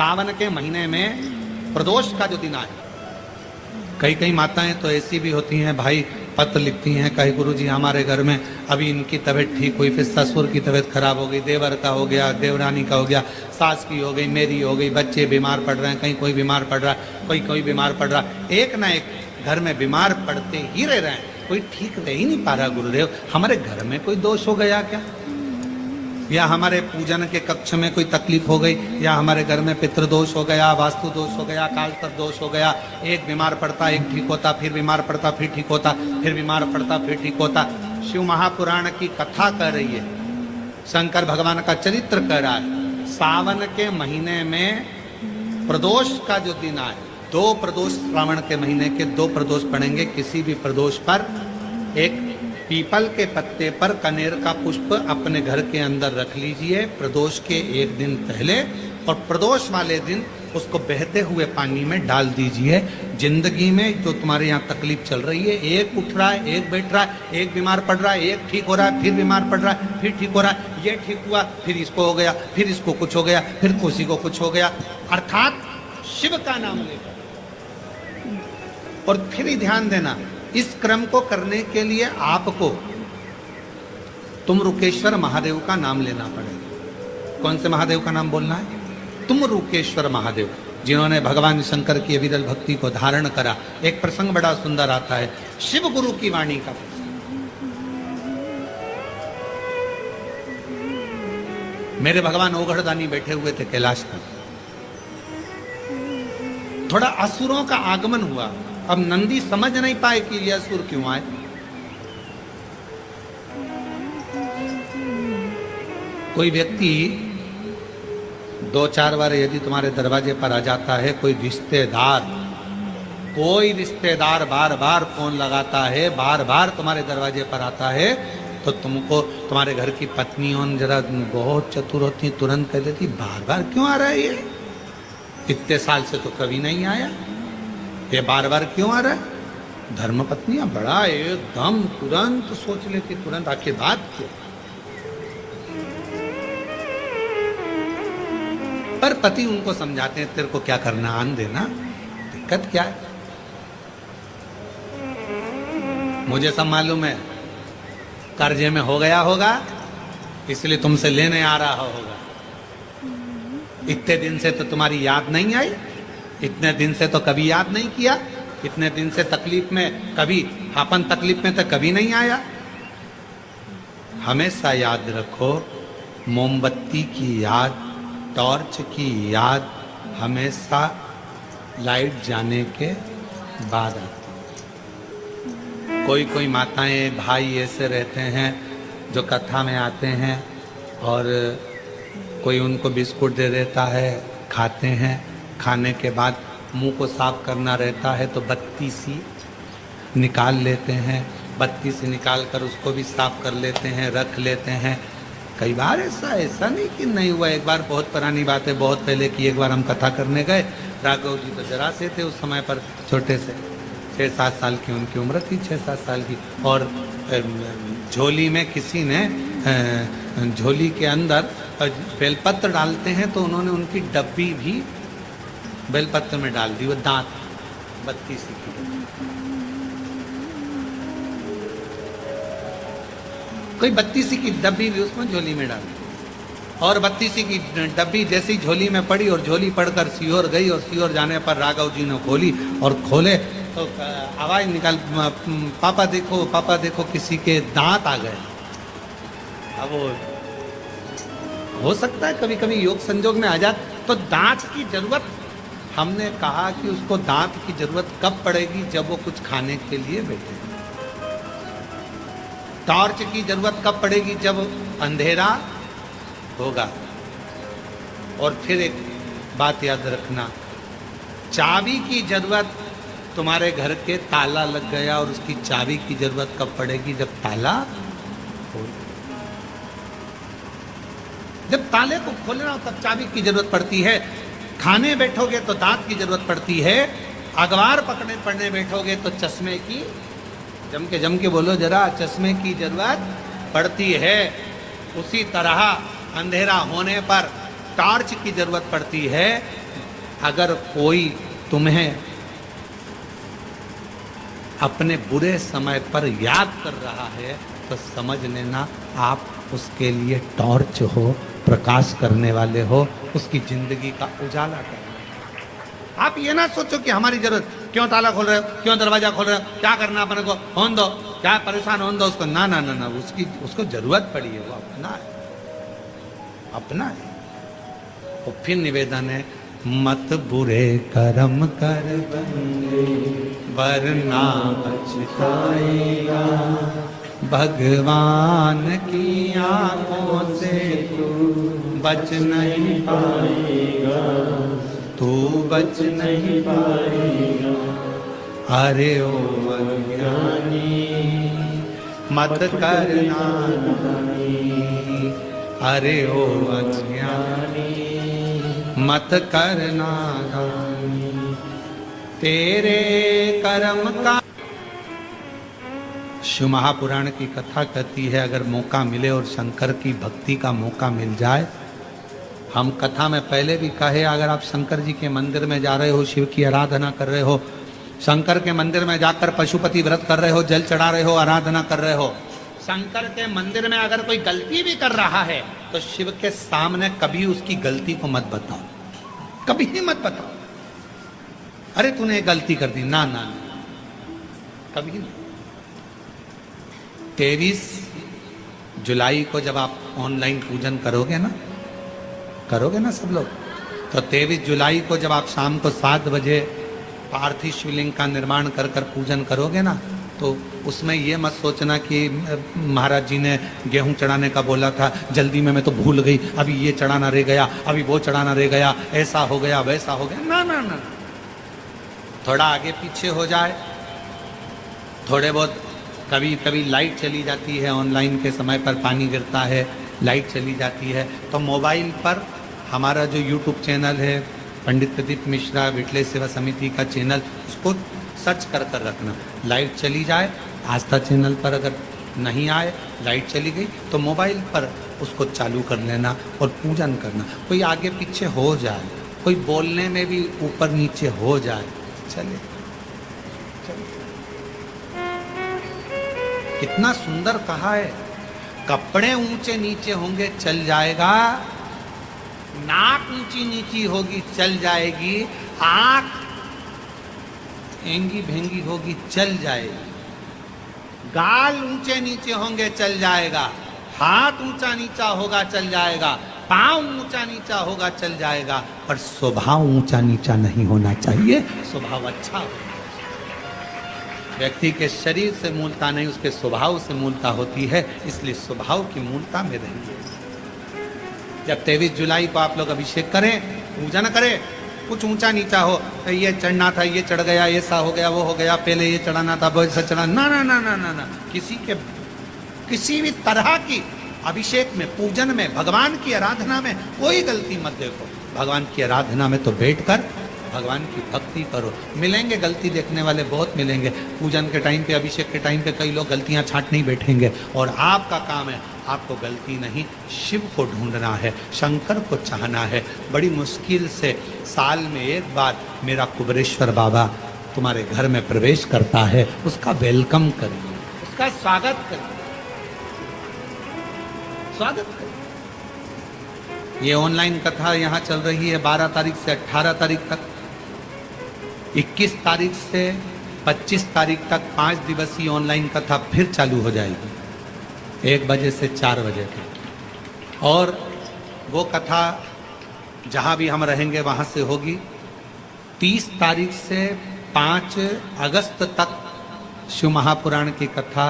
सावन के महीने में प्रदोष का जो दिन आए, कई कई माताएं तो ऐसी भी होती हैं भाई, पत्र लिखती हैं, कहे गुरुजी हमारे घर में अभी इनकी तबीयत ठीक हुई, फिर ससुर की तबीयत खराब हो गई, देवर का हो गया, देवरानी का हो गया, सास की हो गई, मेरी हो गई, बच्चे बीमार पड़ रहे हैं, कहीं कोई बीमार पड़ रहा है, कोई बीमार पड़ रहा है, एक ना एक घर में बीमार पड़ते ही रह रहे हैं, कोई ठीक रह ही नहीं पा रहा। गुरुदेव हमारे घर में कोई दोष हो गया क्या, या हमारे पूजन के कक्ष में कोई तकलीफ हो गई, या हमारे घर में पितृदोष हो गया, वास्तु दोष हो गया, काल सर्प दोष हो गया, एक बीमार पड़ता एक ठीक होता, फिर बीमार पड़ता फिर ठीक होता, फिर बीमार पड़ता फिर ठीक होता। शिव महापुराण की कथा कर रही है, शंकर भगवान का चरित्र कर रहा है। सावन के महीने में प्रदोष का जो दिन आए, 2 प्रदोष श्रावण के महीने के 2 प्रदोष पड़ेंगे। किसी भी प्रदोष पर एक पीपल के पत्ते पर कनेर का पुष्प अपने घर के अंदर रख लीजिए प्रदोष के एक दिन पहले, और प्रदोष वाले दिन उसको बहते हुए पानी में डाल दीजिए। जिंदगी में जो तुम्हारे यहाँ तकलीफ चल रही है, एक उठ रहा है, एक बैठ रहा है, एक बीमार पड़ रहा है, एक ठीक हो रहा है, फिर बीमार पड़ रहा है, फिर ठीक हो रहा है, ये ठीक हुआ, फिर इसको हो गया, फिर इसको कुछ हो गया, फिर किसी को कुछ हो गया, अर्थात शिव का नाम लेकर। और फिर ही ध्यान देना, इस क्रम को करने के लिए आपको तुमरुकेश्वर महादेव का नाम लेना पड़ेगा। कौन से महादेव का नाम बोलना है? तुमरुकेश्वर महादेव, जिन्होंने भगवान शंकर की अविरल भक्ति को धारण करा। एक प्रसंग बड़ा सुंदर आता है, शिव गुरु की वाणी का प्रसंग। मेरे भगवान ओघड़दानी बैठे हुए थे कैलाश पर, थोड़ा असुरों का आगमन हुआ। अब नंदी समझ नहीं पाए कि ये असुर क्यों आए। कोई व्यक्ति 2-4 बार यदि तुम्हारे दरवाजे पर आ जाता है, कोई रिश्तेदार बार बार फोन लगाता है, बार बार तुम्हारे दरवाजे पर आता है, तो तुमको तुम्हारे घर की पत्नियों जरा बहुत चतुर होती, तुरंत कह देती बार बार क्यों आ रहा है ये, इतने साल से तो कभी नहीं आया, ये बार बार क्यों आ रहा है। धर्मपत्नियां बड़ा एकदम तुरंत सोच लेती, तुरंत आके बात क्यों। पर पति उनको समझाते हैं तेरे को क्या करना, आन देना, दिक्कत क्या है। मुझे सब मालूम है, कर्जे में हो गया होगा इसलिए तुमसे लेने आ रहा होगा। इतने दिन से तो तुम्हारी याद नहीं आई, इतने दिन से तो कभी याद नहीं किया, इतने दिन से तकलीफ में कभी, अपन तकलीफ में तो कभी नहीं आया। हमेशा याद रखो, मोमबत्ती की याद, टॉर्च की याद हमेशा लाइट जाने के बाद आती है। कोई माताएं भाई ऐसे रहते हैं जो कथा में आते हैं और कोई उनको बिस्कुट दे देता है, खाते हैं, खाने के बाद मुंह को साफ करना रहता है तो बत्ती सी निकाल लेते हैं, बत्ती से निकाल कर उसको भी साफ कर लेते हैं, रख लेते हैं। कई बार ऐसा नहीं कि नहीं हुआ। एक बार बहुत पुरानी बात है, बहुत पहले की, एक बार हम कथा करने गए, राघव जी तो जरा से थे उस समय पर, छोटे से 6-7 साल की उनकी उम्र थी, 6-7 साल की, और झोली में किसी ने झोली के अंदर बेलपत्र डालते हैं तो उन्होंने उनकी डब्बी भी बेलपत्र में डाल दी, वो दांत बत्ती सी की। कोई बत्ती सी की डब्बी भी उसमें झोली में डाल दी, और बत्ती सी की डब्बी जैसी झोली में पड़ी और झोली पड़कर सीहोर गई, और सीहोर जाने पर राघव जी ने खोली, और खोले तो आवाज निकाल, पापा देखो किसी के दांत आ गए। अब वो हो सकता है कभी कभी योग संजोग में आ जाए तो दांत की जरूरत, हमने कहा कि उसको दांत की जरूरत कब पड़ेगी, जब वो कुछ खाने के लिए बैठे। टॉर्च की जरूरत कब पड़ेगी, जब अंधेरा होगा। और फिर एक बात याद रखना, चाबी की जरूरत, तुम्हारे घर के ताला लग गया और उसकी चाबी की जरूरत कब पड़ेगी, जब ताला हो। जब ताले को खोलना हो तब चाबी की जरूरत पड़ती है। खाने बैठोगे तो दांत की जरूरत पड़ती है, अखबार पढ़ने बैठोगे तो चश्मे की, जम के बोलो जरा, चश्मे की जरूरत पड़ती है। उसी तरह अंधेरा होने पर टॉर्च की जरूरत पड़ती है। अगर कोई तुम्हें अपने बुरे समय पर याद कर रहा है तो समझ लेना आप उसके लिए टॉर्च हो, प्रकाश करने वाले हो, उसकी जिंदगी का उजाला करने। आप ये ना सोचो कि हमारी जरूरत, क्यों ताला खोल रहे हो, क्यों दरवाजा खोल रहे हो, क्या करना अपने को, होने दो, क्या परेशान होने दो उसको। ना ना ना ना, उसको जरूरत पड़ी है, वो अपना है, अपना है। तो फिर निवेदन है, मत बुरे कर्म कर बंदे वरना पछताएगा, भगवान की आंखों से तू बच नहीं पाएगा, तू बच नहीं पाएगा। अरे ओ अज्ञानी मत करना नानी, अरे ओ अज्ञानी मत करना नानी, तेरे कर्म का। शिव महापुराण की कथा कहती है, अगर मौका मिले और शंकर की भक्ति का मौका मिल जाए, हम कथा में पहले भी कहे, अगर आप शंकर जी के मंदिर में जा रहे हो, शिव की आराधना कर रहे हो, शंकर के मंदिर में जाकर पशुपति व्रत कर रहे हो, जल चढ़ा रहे हो, आराधना कर रहे हो, शंकर के मंदिर में अगर कोई गलती भी कर रहा है तो शिव के सामने कभी उसकी गलती को मत बताओ, कभी ही मत बताओ, अरे तूने एक गलती कर दी, ना ना ना, कभी नहीं। 23 जुलाई को जब आप ऑनलाइन पूजन करोगे ना सब लोग, तो 23 जुलाई को जब आप शाम को 7 बजे पार्थिव शिवलिंग का निर्माण कर पूजन करोगे ना, तो उसमें ये मत सोचना कि महाराज जी ने गेहूं चढ़ाने का बोला था, जल्दी में मैं तो भूल गई, अभी ये चढ़ाना रह गया, अभी वो चढ़ाना रह गया, ऐसा हो गया वैसा हो गया। ना ना ना, थोड़ा आगे पीछे हो जाए, थोड़े बहुत कभी कभी लाइट चली जाती है, ऑनलाइन के समय पर पानी गिरता है, लाइट चली जाती है, तो मोबाइल पर हमारा जो यूट्यूब चैनल है पंडित प्रदीप मिश्रा विटले सेवा समिति का चैनल, उसको सर्च कर रखना। लाइट चली जाए, आस्था चैनल पर अगर नहीं आए, लाइट चली गई, तो मोबाइल पर उसको चालू कर लेना और पूजन करना। कोई आगे पीछे हो जाए, कोई बोलने में भी ऊपर नीचे हो जाए, चले। कितना सुंदर कहा है, कपड़े ऊंचे नीचे होंगे चल जाएगा, नाक ऊंची नीची होगी चल जाएगी, आंख एंगी भेंगी होगी चल जाएगी, गाल ऊंचे नीचे होंगे चल जाएगा, हाथ ऊंचा नीचा होगा चल जाएगा, पांव ऊंचा नीचा होगा चल जाएगा, पर स्वभाव ऊंचा नीचा नहीं होना चाहिए, स्वभाव अच्छा होना चाहिए। व्यक्ति के शरीर से मूलता नहीं, उसके स्वभाव से मूलता होती है, इसलिए स्वभाव की मूलता में रहिए। जब 23 जुलाई को आप लोग अभिषेक करें, पूजन करें, कुछ ऊंचा नीचा हो, ये चढ़ना था, ये चढ़ गया, ऐसा हो गया, वो हो गया, पहले ये चढ़ाना था, वैसा चढ़ा, ना ना ना ना ना ना, किसी भी तरह की अभिषेक में, पूजन में, भगवान की आराधना में कोई गलती मत देखो। भगवान की आराधना में तो बैठकर भगवान की भक्ति करो। मिलेंगे गलती देखने वाले, बहुत मिलेंगे। पूजन के टाइम पे, अभिषेक के टाइम पे कई लोग गलतियां छांट नहीं बैठेंगे, और आपका काम है, आपको गलती नहीं, शिव को ढूंढना है, शंकर को चाहना है। बड़ी मुश्किल से साल में एक बार मेरा कुबेरेश्वर बाबा तुम्हारे घर में प्रवेश करता है, उसका वेलकम करिए, उसका स्वागत करिए, स्वागत करिए। ये ऑनलाइन कथा यहाँ चल रही है 12 तारीख से 18 तारीख तक, 21 तारीख से 25 तारीख तक 5 दिवसीय ऑनलाइन कथा फिर चालू हो जाएगी, 1 बजे से 4 बजे तक। और वो कथा जहाँ भी हम रहेंगे वहाँ से होगी। 30 तारीख से 5 अगस्त तक शिव महापुराण की कथा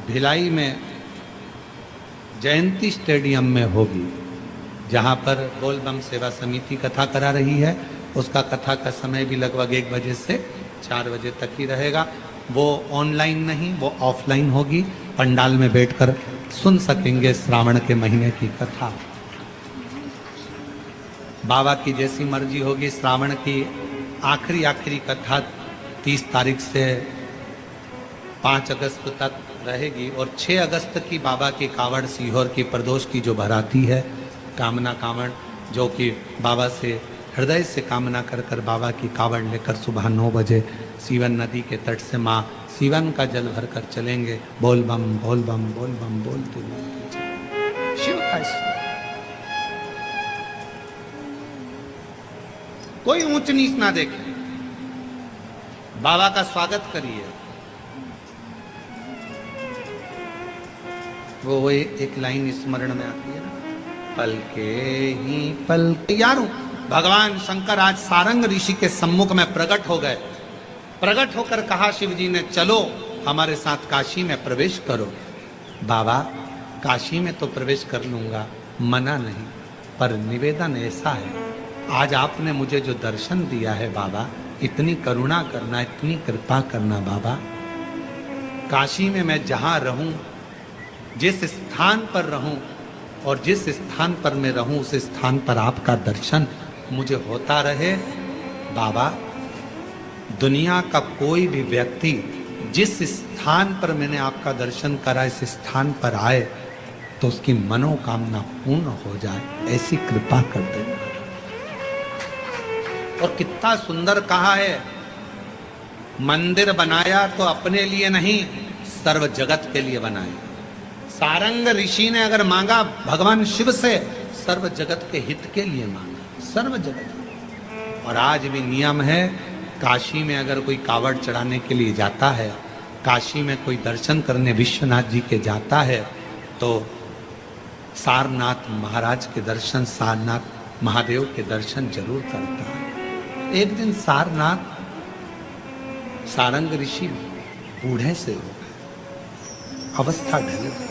भिलाई में जयंती स्टेडियम में होगी, जहाँ पर बोलबम सेवा समिति कथा करा रही है। उसका कथा का समय भी लगभग 1 बजे से 4 बजे तक ही रहेगा। वो ऑनलाइन नहीं, वो ऑफलाइन होगी, पंडाल में बैठकर सुन सकेंगे श्रावण के महीने की कथा। बाबा की जैसी मर्जी होगी, श्रावण की आखिरी कथा 30 तारीख से 5 अगस्त तक रहेगी, और 6 अगस्त की बाबा की कावड़ सीहोर की प्रदोष की जो भराती है, कामना कावड़, जो कि बाबा से हृदय से कामना कर कर बाबा की कावड़ लेकर सुबह 9 बजे सीवन नदी के तट से माँ सीवन का जल भर कर चलेंगे। बोल बम बोल बम बोल बम बोलते बोलते चलेंगे। शिव का स्तोत्र, कोई ऊंच नीच ना देखे, बाबा का स्वागत करिए। वो एक लाइन स्मरण में आती है ना, पल के ही पल के। यारों, भगवान शंकर आज सारंग ऋषि के सम्मुख में प्रकट हो गए। प्रकट होकर कहा शिव जी ने, चलो हमारे साथ काशी में प्रवेश करो। बाबा, काशी में तो प्रवेश कर लूंगा, मना नहीं, पर निवेदन ऐसा है, आज आपने मुझे जो दर्शन दिया है बाबा, इतनी करुणा करना, इतनी कृपा करना बाबा। काशी में मैं जहां रहूं, जिस स्थान पर रहूं और जिस स्थान पर मैं रहूं, उस स्थान पर आपका दर्शन मुझे होता रहे। बाबा, दुनिया का कोई भी व्यक्ति जिस स्थान पर मैंने आपका दर्शन करा, इस स्थान पर आए तो उसकी मनोकामना पूर्ण हो जाए, ऐसी कृपा कर देना। और कितना सुंदर कहा है, मंदिर बनाया तो अपने लिए नहीं, सर्व जगत के लिए बनाया। सारंग ऋषि ने अगर मांगा भगवान शिव से, सर्व जगत के हित के लिए मांगा, सर्व जगत। और आज भी नियम है, काशी में अगर कोई कावड़ चढ़ाने के लिए जाता है, काशी में कोई दर्शन करने विश्वनाथ जी के जाता है, तो सारनाथ महाराज के दर्शन, सारनाथ महादेव के दर्शन जरूर करता है। एक दिन सारनाथ, सारंग ऋषि बूढ़े से हो गए, अवस्था ढल गई,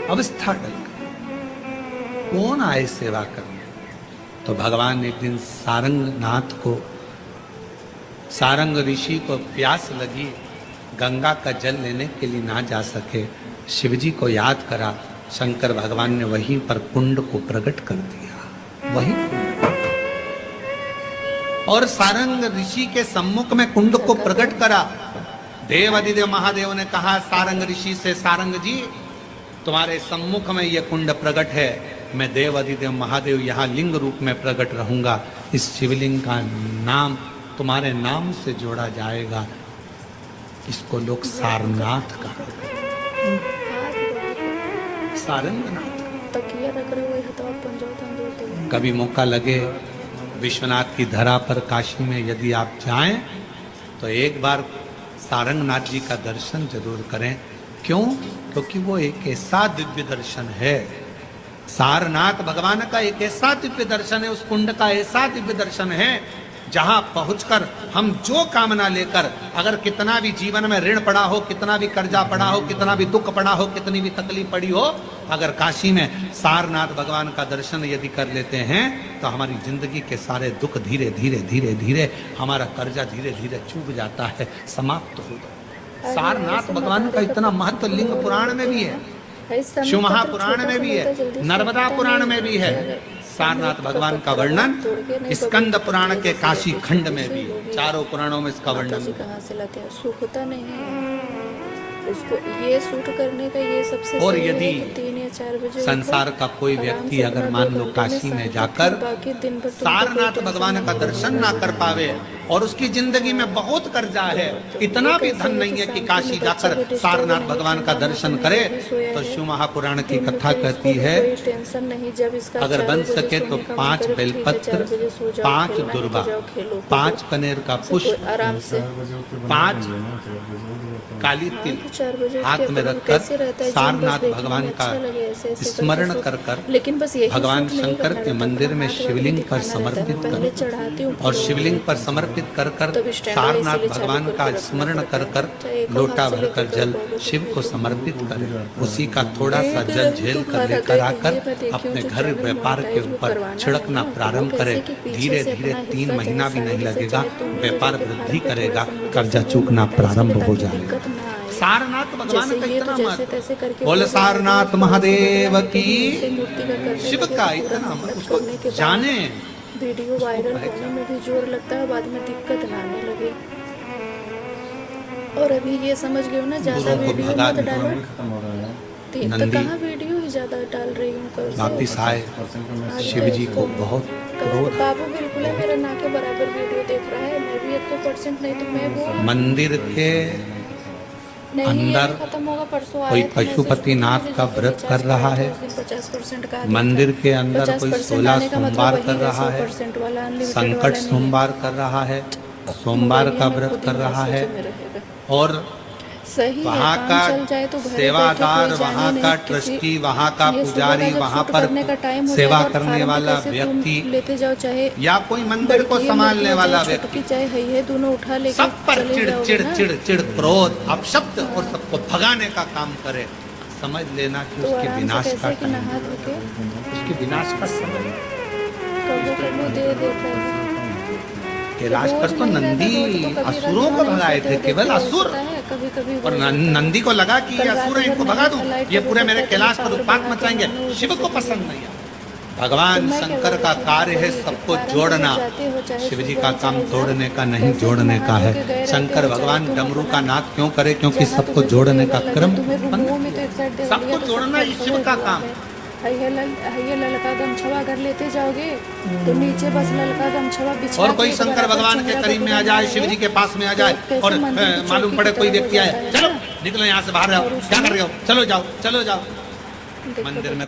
अवस्था ढल गई, कौन आए सेवा करने। तो भगवान एक दिन सारंगनाथ को, सारंग ऋषि को प्यास लगी, गंगा का जल लेने के लिए ना जा सके, शिवजी को याद करा, शंकर भगवान ने वहीं पर कुंड को प्रकट कर दिया, वहीं कुंड। और सारंग ऋषि के सम्मुख में कुंड को प्रकट करा। देव अधिदेव महादेव ने कहा सारंग ऋषि से, सारंग जी तुम्हारे सम्मुख में यह कुंड प्रकट है, मैं देव अधिदेव महादेव यहाँ लिंग रूप में प्रकट रहूंगा, इस शिवलिंग का नाम तुम्हारे नाम से जोड़ा जाएगा, इसको लोग सारनाथ कहा, सारंगनाथ। कभी मौका लगे विश्वनाथ की धरा पर काशी में यदि आप जाएं, तो एक बार सारंगनाथ जी का दर्शन जरूर करें। क्यों? क्योंकि वो एक ऐसा दिव्य दर्शन है, सारनाथ भगवान का एक ऐसा दिव्य दर्शन है, उस कुंड का ऐसा दिव्य दर्शन है, जहां पहुंचकर हम जो कामना लेकर, अगर कितना भी जीवन में ऋण पड़ा हो, कितना भी कर्जा पड़ा हो, कितना भी दुख पड़ा हो, कितनी भी तकलीफ पड़ी हो, अगर काशी में सारनाथ भगवान का दर्शन यदि कर लेते हैं, तो हमारी जिंदगी के सारे दुख धीरे धीरे धीरे धीरे, हमारा कर्जा धीरे धीरे चूक जाता है, समाप्त हो जाता है। सारनाथ भगवान का इतना महत्व लिंग पुराण में भी है, शिव महापुराण में भी है, नर्मदा पुराण में भी है। सारनाथ भगवान का वर्णन स्कंद पुराण के काशी खंड में भी, चारों पुराणों में इसका वर्णन। कहाँ से लाते हैं, सूखता नहीं है उसको, ये सूट करने का ये सबसे। और यदि 3 या 4 बजे संसार का कोई व्यक्ति अगर मान लो काशी में जाकर सारनाथ भगवान का दर्शन ना कर पावे और उसकी जिंदगी में बहुत कर्जा है, इतना भी धन नहीं है कि काशी जाकर सारनाथ भगवान का दर्शन करे, तो शिव महापुराण की कथा कहती है, अगर बन सके तो 5 बेलपत्र, 5 दुर्वा, 5 कनेर का पुष्प, 5 काली तिल हाथ में रखकर सारनाथ भगवान का स्मरण कर कर भगवान शंकर के मंदिर में शिवलिंग पर समर्पित कर, और शिवलिंग पर समर्पित कर कर सारनाथ भगवान का स्मरण कर कर लोटा भरकर जल शिव को समर्पित करें, उसी का थोड़ा सा जल झेल कर लेकर आकर अपने घर व्यापार के ऊपर छिड़कना प्रारंभ करें। धीरे धीरे 3 महीना भी नहीं लगेगा, व्यापार वृद्धि करेगा, कर्जा चूकना प्रारंभ हो जाएगा। सारनाथ भगवान का इतना महत्व, बोले सारनाथ महादेव की, शिव का इतना उसको जाने। वीडियो वायरल होने में भी जोर लगता है, बाद में दिक्कत ना आने लगे। और अभी ये समझ गए ना, ज्यादा वीडियो मत डालो, तो कहाँ वीडियो ज्यादा डाल रही हूँ कल से। वापिस आए, आज शिव जी को तो बहुत कल क्रोध। बाबू बिल्कुल है मेरा ना के बराबर वीडियो देख रहा है, मैं भी 1% नहीं तो मैं वो मंदिर के नहीं, अंदर ये खत्म होगा। परसों कोई आया था मैसेज, पशुपतिनाथ मुझे का जब व्रत कर रिचार्ज रहा कराया था, है। उस दिन 50% का मंदिर के अंदर कोई 50% 16 आने का मतलब सोमवार वही कर है, रहा है, 100% वाला अनलिमिटेड संकट वाला नहीं है। सोमवार कर रहा है, सोमवार का मोबाइल में व्रत खुद ही कर रहा है, मैसेज में रहेगा। और सही है, वहाँ काम का चल जाए तो घरे बैठे सेवादार, कोई जाने वहाँ नहीं, का किसी ट्रस्टी, वहाँ का ये सुबह का पुजारी, जब वहाँ शूट पर करने का टाइम हो सेवा जाएगा और करने फार्म में वाला कैसे व्यक्ति तुम लेते जाओ, चाहे या कोई मंदिर को बड़की है, संभालने मुर्गी हो, वाला चाहे व्यक्ति, छोटकी, चाहे है ये दोनों उठा लेके सब पर चले चिड़ जाओगे चिड़ ना, चिड़ चिड़ क्रोध अपशब्द और सबको भगाने का काम करे, समझ लेना कि तो उसके आराम से विनाश का कैसे कि टाइम, नहा धो के उसके विनाश का समय। कबू कबू दे देता है। कैलाश पर रोज तो नहीं रहता, नंदी रोज तो कभी असुरों रात को नहीं भगाए सोते थे, हुए केवल देखते हो असुर, सकता है, कभी कभी और हो जाता है। नंदी को लगा कि ये कल असुर है, रात इनको भर भगा नहीं दूं, था, लाइट ये का पूरे वो मेरे करता है, कैलाश पर पावर उत्पात बढ़ा के मचाएंगे, मानो शिव को उसे पसंद कभी- नहीं आया। भगवान तो मैं क्या शंकर बोल का रही थी, कार्य है वही सबको 12 जोड़ना, बजे जाते हो, चाहे शिव जी सुबह का हो, काम चाहे तोड़ने रात, का नहीं कैसे जोड़ने नहा का धो है। के गए रहते शंकर हो, चाहे भगवान तुम डमरू का अपना नाद क्यों करे, क्योंकि जहाँ सबको तुम्हें जोड़ने का सुटेबल लगे, क्रम तुम्हें बंद रूमों में तो किया। एक साइड सबको देवलिया तो जोड़ना सब ही फंसा शिव का हुआ काम। है। हये ललका गमछवा अगर लेते जाओगे तो नीचे बस ललका गमछवा बिछा और के कोई एक शंकर बराबर भगवान के चेहरा करीब में पूरा आ ना जाए, रहे, शिव जी के पास में आ तो जाए कैसे और मंदिर की मालूम चौकी पड़े की कोई तरह हो व्यक्ति आया, जाता है चलो ना। निकलो यहाँ से बाहर, और रहो क्या कर रहे हो, चलो जाओ चलो जाओ। देखो मंदिर में